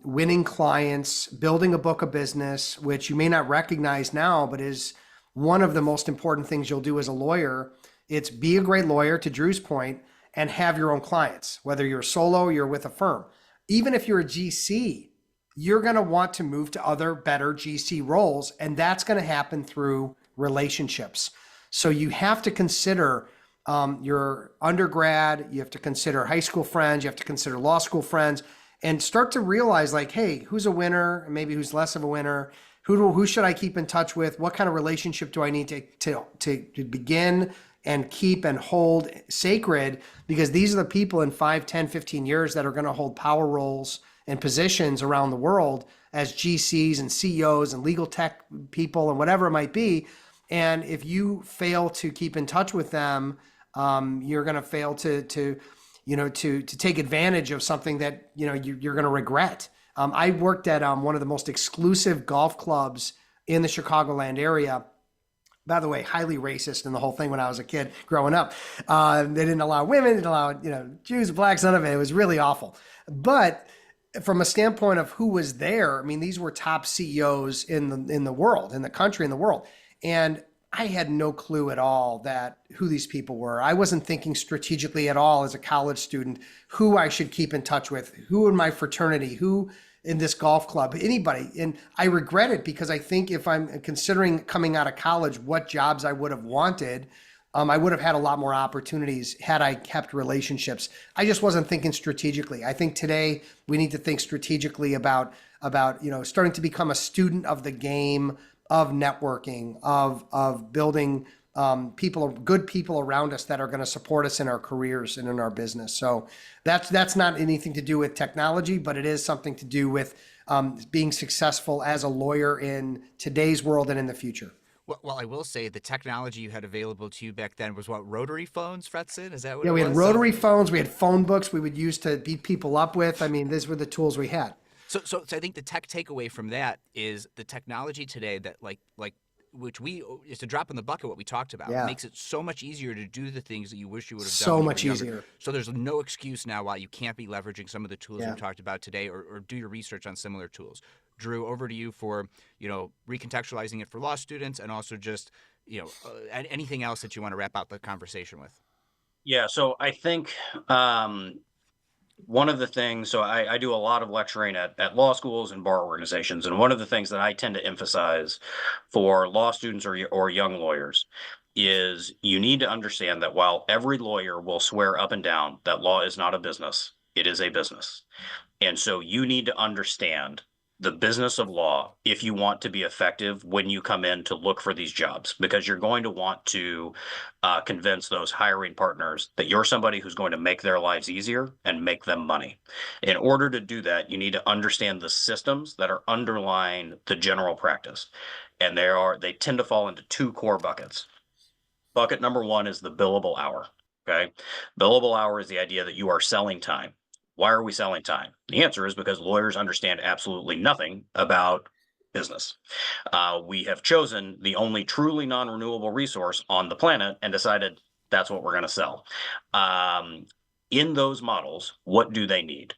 winning clients, building a book of business, which you may not recognize now, but is one of the most important things you'll do as a lawyer. It's be a great lawyer, to Drew's point, and have your own clients, whether you're solo or you're with a firm. Even if you're a GC, you're going to want to move to other better GC roles, and that's going to happen through relationships. So you have to consider your undergrad, you have to consider high school friends, you have to consider law school friends, and start to realize, like, hey, who's a winner, and maybe who's less of a winner? Who should I keep in touch with? What kind of relationship do I need to begin and keep and hold sacred? Because these are the people in 5, 10, 15 years that are going to hold power roles and positions around the world as GCs and CEOs and legal tech people and whatever it might be. And if you fail to keep in touch with them, you're going to fail to take advantage of something that, you're going to regret. I worked at one of the most exclusive golf clubs in the Chicagoland area by the way, highly racist in the whole thing when I was a kid growing up. They didn't allow women, didn't allow, Jews, blacks, none of it. It was really awful. But from a standpoint of who was there, I mean, these were top CEOs in the world, in the country, in the world. And I had no clue at all that who these people were. I wasn't thinking strategically at all as a college student who I should keep in touch with, who in my fraternity, who in this golf club, anybody. And I regret it because I think if I'm considering coming out of college, what jobs I would have wanted, I would have had a lot more opportunities had I kept relationships. I just wasn't thinking strategically. I think today we need to think strategically about starting to become a student of the game, of networking, of building good people around us that are going to support us in our careers and in our business. So that's not anything to do with technology, but it is something to do with being successful as a lawyer in today's world and in the future. Well, I will say the technology you had available to you back then was what, rotary phones, Fretson? Is that what Yeah, it we was? had rotary phones, we had phone books we would use to beat people up with. I mean, these were the tools we had. So I think the tech takeaway from that is the technology today that which is a drop in the bucket. What we talked about Yeah. It makes it so much easier to do the things that you wish you would have done. So when you much were younger. easier. So there's no excuse now why you can't be leveraging some of the tools Yeah. we talked about today, or do your research on similar tools. Drew, over to you for recontextualizing it for law students, and also just anything else that you want to wrap out the conversation with. Yeah, so I think one of the things, so I do a lot of lecturing at law schools and bar organizations, and one of the things that I tend to emphasize for law students or young lawyers is you need to understand that while every lawyer will swear up and down that law is not a business, it is a business. And so you need to understand the business of law if you want to be effective when you come in to look for these jobs, because you're going to want to convince those hiring partners that you're somebody who's going to make their lives easier and make them money. In order to do that, you need to understand the systems that are underlying the general practice. And they tend to fall into two core buckets. Bucket number one is the billable hour. Okay. Billable hour is the idea that you are selling time. Why are we selling time? The answer is because lawyers understand absolutely nothing about business. We have chosen the only truly non-renewable resource on the planet and decided that's what we're going to sell. In those models, what do they need?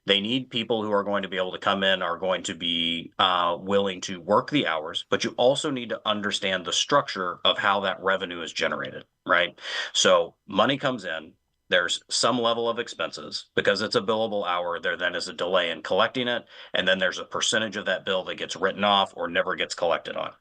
They need people who are going to be able to come in, are going to be willing to work the hours, but you also need to understand the structure of how that revenue is generated, right? So money comes in. There's some level of expenses. Because it's a billable hour, there then is a delay in collecting it, and then there's a percentage of that bill that gets written off or never gets collected on.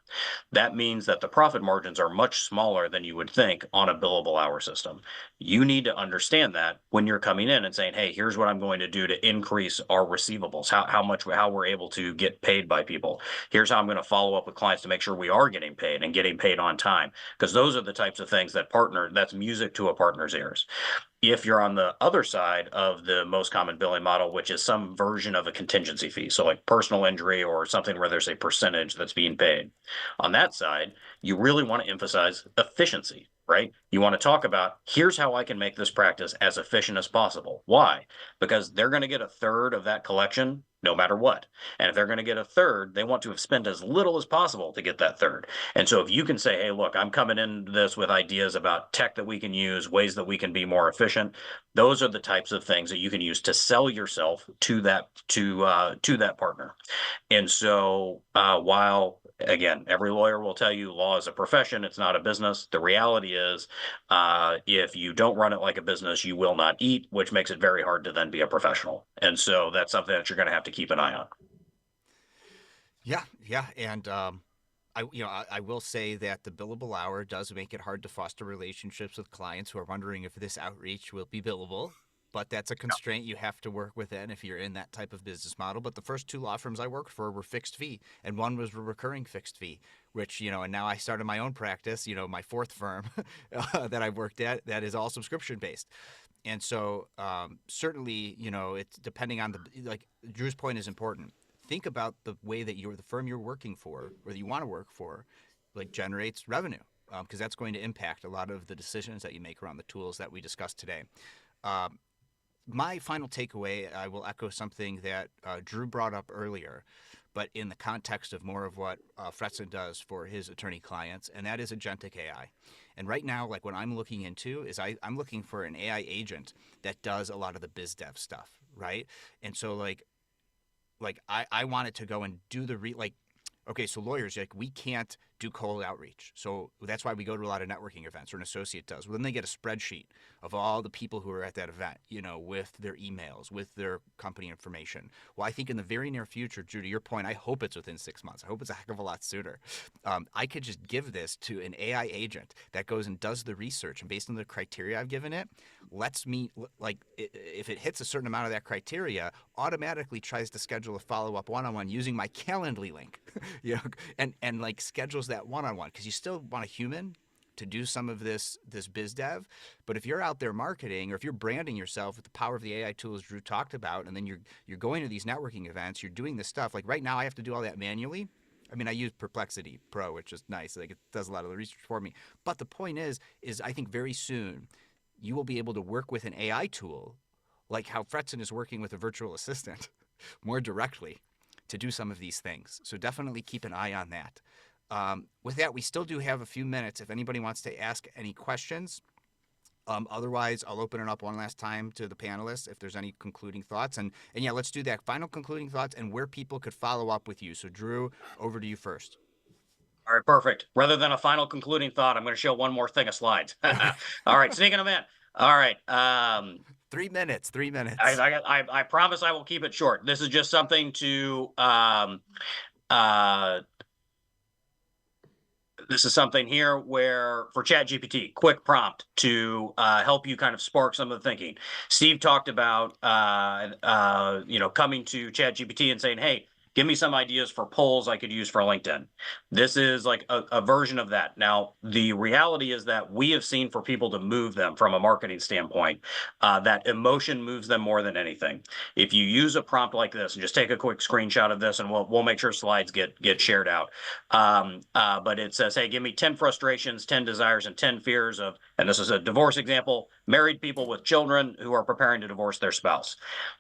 That means that the profit margins are much smaller than you would think on a billable hour system. You need to understand that when you're coming in and saying, hey, here's what I'm going to do to increase our receivables, how we're able to get paid by people. Here's how I'm going to follow up with clients to make sure we are getting paid and getting paid on time. Because those are the types of things that's music to a partner's ears. If you're on the other side of the most common billing model, which is some version of a contingency fee, so like personal injury or something where there's a percentage that's being paid, on that side, you really want to emphasize efficiency, right? You want to talk about, here's how I can make this practice as efficient as possible. Why? Because they're going to get a third of that collection no matter what. And if they're going to get a third, they want to have spent as little as possible to get that third. And so if you can say, hey, look, I'm coming into this with ideas about tech that we can use, ways that we can be more efficient, those are the types of things that you can use to sell yourself to that partner. And so while, again, every lawyer will tell you law is a profession, it's not a business. The reality is, if you don't run it like a business, you will not eat, which makes it very hard to then be a professional. And so that's something that you're going to have to keep an eye on. Yeah, and I will say that the billable hour does make it hard to foster relationships with clients who are wondering if this outreach will be billable. But that's a constraint you have to work within if you're in that type of business model. But the first two law firms I worked for were fixed fee, and one was a recurring fixed fee, which, and now I started my own practice, my fourth firm that I've worked at, that is all subscription based. And so certainly, it's depending on like Drew's point is important. Think about the way that the firm you're working for, or that you want to work for, like generates revenue, because that's going to impact a lot of the decisions that you make around the tools that we discussed today. My final takeaway, I will echo something that Drew brought up earlier. but in the context of more of what Fretzen does for his attorney clients, and that is agentic AI. And right now, like what I'm looking into is I'm looking for an AI agent that does a lot of the biz dev stuff, right? And so like I wanted to go and do okay, so lawyers, like we can't do cold outreach. So that's why we go to a lot of networking events, or an associate does. Well, then they get a spreadsheet of all the people who are at that event, with their emails, with their company information. Well, I think in the very near future, Drew, to your point, I hope it's within 6 months. I hope it's a heck of a lot sooner. I could just give this to an AI agent that goes and does the research, and based on the criteria I've given it, lets me, if it hits a certain amount of that criteria, automatically tries to schedule a follow-up one-on-one using my Calendly link, and like schedules that one-on-one, because you still want a human to do some of this biz dev. But if you're out there marketing, or if you're branding yourself with the power of the AI tools Drew talked about, and then you're going to these networking events, you're doing this stuff. Like right now, I have to do all that manually. I mean, I use Perplexity Pro, which is nice. Like it does a lot of the research for me. But the point is I think very soon you will be able to work with an AI tool, like how Fretzen is working with a virtual assistant, more directly to do some of these things. So definitely keep an eye on that. With that, we still do have a few minutes if anybody wants to ask any questions. Otherwise, I'll open it up one last time to the panelists if there's any concluding thoughts. And yeah, let's do that. Final concluding thoughts and where people could follow up with you. So Drew, over to you first. All right, perfect. Rather than a final concluding thought, I'm going to show one more thing of slides. All right, sneaking them in. All right. 3 minutes. 3 minutes. I promise I will keep it short. This is just something to this is something here where for ChatGPT, quick prompt to help you kind of spark some of the thinking. Steve talked about coming to ChatGPT and saying, hey, give me some ideas for polls I could use for LinkedIn. This is like a version of that. Now, the reality is that we have seen for people to move them from a marketing standpoint, that emotion moves them more than anything. If you use a prompt like this, and just take a quick screenshot of this, and we'll make sure slides get shared out. But it says, hey, give me 10 frustrations, 10 desires, and 10 fears of, and this is a divorce example, married people with children who are preparing to divorce their spouse.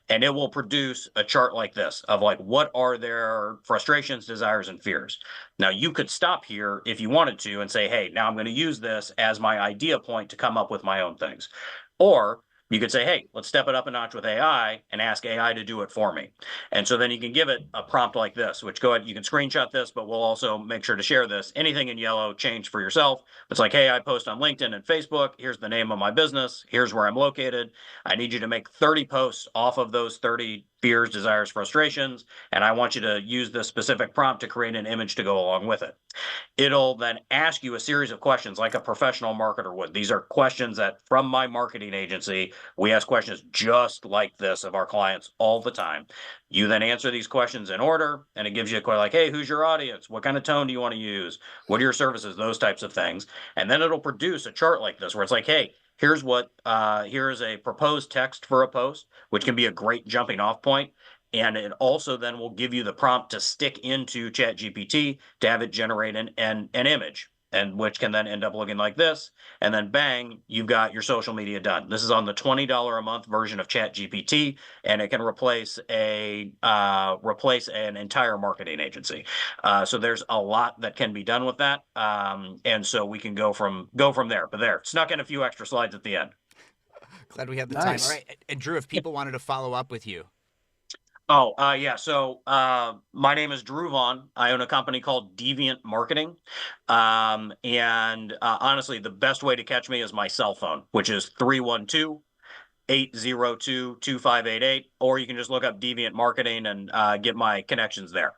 And it will produce a chart like this of like, what are their frustrations, desires, and fears. Now, you could stop here if you wanted to and say, hey, now I'm going to use this as my idea point to come up with my own things. Or you could say, hey, let's step it up a notch with AI and ask AI to do it for me. And so then you can give it a prompt like this, which go ahead, you can screenshot this, but we'll also make sure to share this. Anything in yellow, change for yourself. It's like, hey, I post on LinkedIn and Facebook. Here's the name of my business. Here's where I'm located. I need you to make 30 posts off of those 30 fears, desires, frustrations, and I want you to use this specific prompt to create an image to go along with it. It'll then ask you a series of questions like a professional marketer would. These are questions that from my marketing agency, we ask questions just like this of our clients all the time. You then answer these questions in order, and it gives you a question like, hey, who's your audience? What kind of tone do you want to use? What are your services? Those types of things. And then it'll produce a chart like this where it's like, hey, here's a proposed text for a post, which can be a great jumping off point. And it also then will give you the prompt to stick into ChatGPT to have it generate an image, and which can then end up looking like this. And then bang, you've got your social media done. This is on the $20 a month version of ChatGPT, and it can replace an entire marketing agency. So there's a lot that can be done with that. And so we can go from there. But there, snuck in a few extra slides at the end. Glad we have the Nice. time. All right. And Drew, if people wanted to follow up with you. Yeah. So my name is Drew Vaughn. I own a company called Deviant Marketing. Honestly, the best way to catch me is my cell phone, which is 312-802-2588. Or you can just look up Deviant Marketing and get my connections there.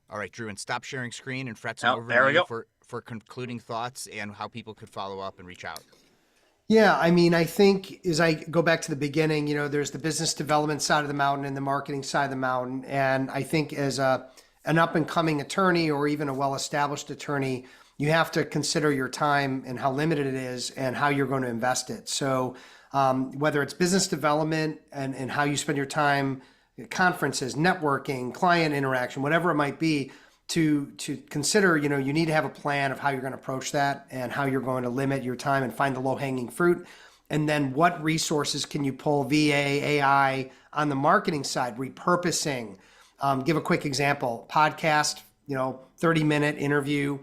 All right, Drew, and stop sharing screen, and Fretzen, over there to we you go. for concluding thoughts and how people could follow up and reach out. Yeah, I mean, I think as I go back to the beginning, there's the business development side of the mountain and the marketing side of the mountain. And I think as an up and coming attorney, or even a well-established attorney, you have to consider your time and how limited it is and how you're going to invest it. So whether it's business development and how you spend your time, conferences, networking, client interaction, whatever it might be, to consider, you need to have a plan of how you're going to approach that and how you're going to limit your time and find the low-hanging fruit. And then what resources can you pull via AI on the marketing side, repurposing, Give a quick example: podcast, 30-minute interview,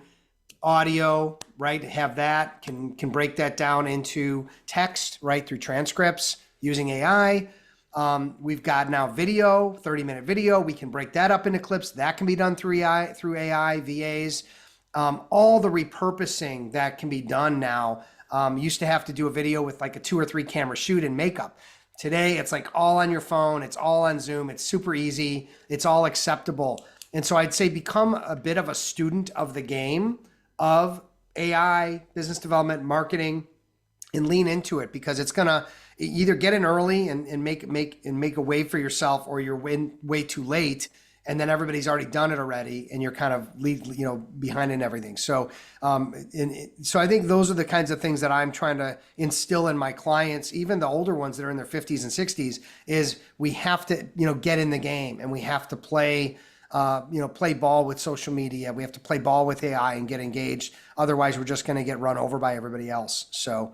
audio, right? Have that, can break that down into text, right, through transcripts using AI. We've got now video, 30-minute video. We can break that up into clips. That can be done through AI, VAs. All the repurposing that can be done now. Used to have to do a video with like a 2 or 3 camera shoot and makeup. Today, it's like all on your phone. It's all on Zoom. It's super easy. It's all acceptable. And so I'd say become a bit of a student of the game of AI, business development, marketing, and lean into it, because it's gonna either get in early and make a way for yourself, or you're way too late, and then everybody's already done it already, and you're kind of behind in everything. So so I think those are the kinds of things that I'm trying to instill in my clients, even the older ones that are in their 50s and 60s, is we have to get in the game, and we have to play ball with social media. We have to play ball with AI and get engaged. Otherwise, we're just going to get run over by everybody else. So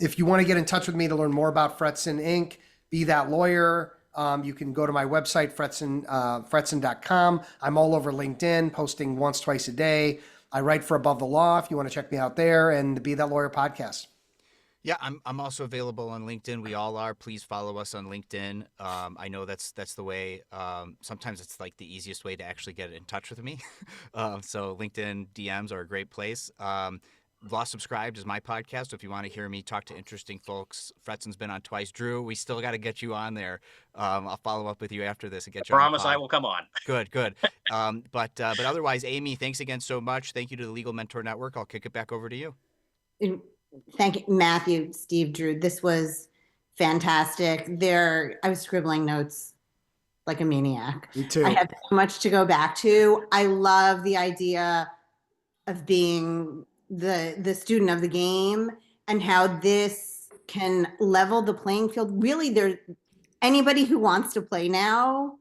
if you want to get in touch with me to learn more about Fretzin Inc., Be That Lawyer, you can go to my website, fretzin.com. I'm all over LinkedIn, posting once, twice a day. I write for Above the Law if you want to check me out there, and the Be That Lawyer podcast. Yeah, I'm also available on LinkedIn. We all are. Please follow us on LinkedIn. I know that's the way. Sometimes it's like the easiest way to actually get in touch with me. So LinkedIn DMs are a great place. Law Subscribed is my podcast. So if you want to hear me talk to interesting folks, Fretzin's been on twice. Drew, we still got to get you on there. I'll follow up with you after this and get you on. Promise I will come on. Good. But otherwise, Amy, thanks again so much. Thank you to the Legal Mentor Network. I'll kick it back over to you. Thank you, Matthew, Steve, Drew. This was fantastic. I was scribbling notes like a maniac. Me too. I have so much to go back to. I love the idea of being the student of the game, and how this can level the playing field. Really, anybody who wants to play now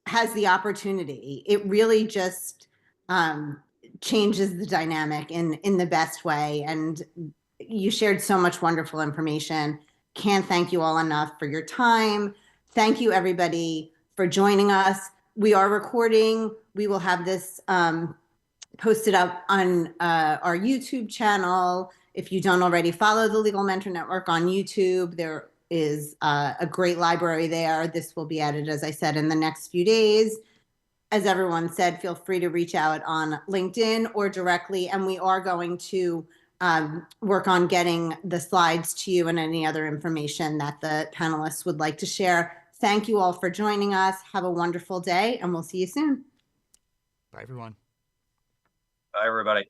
has the opportunity. It really just changes the dynamic in the best way. And you shared so much wonderful information. Can't thank you all enough for your time. Thank you, everybody, for joining us. We are recording. We will have this posted up on our YouTube channel. If you don't already follow the Legal Mentor Network on YouTube, there is a great library there. This will be added, as I said, in the next few days. As everyone said, feel free to reach out on LinkedIn or directly, and we are going to work on getting the slides to you and any other information that the panelists would like to share. Thank you all for joining us. Have a wonderful day, and we'll see you soon. Bye, everyone. Bye, everybody.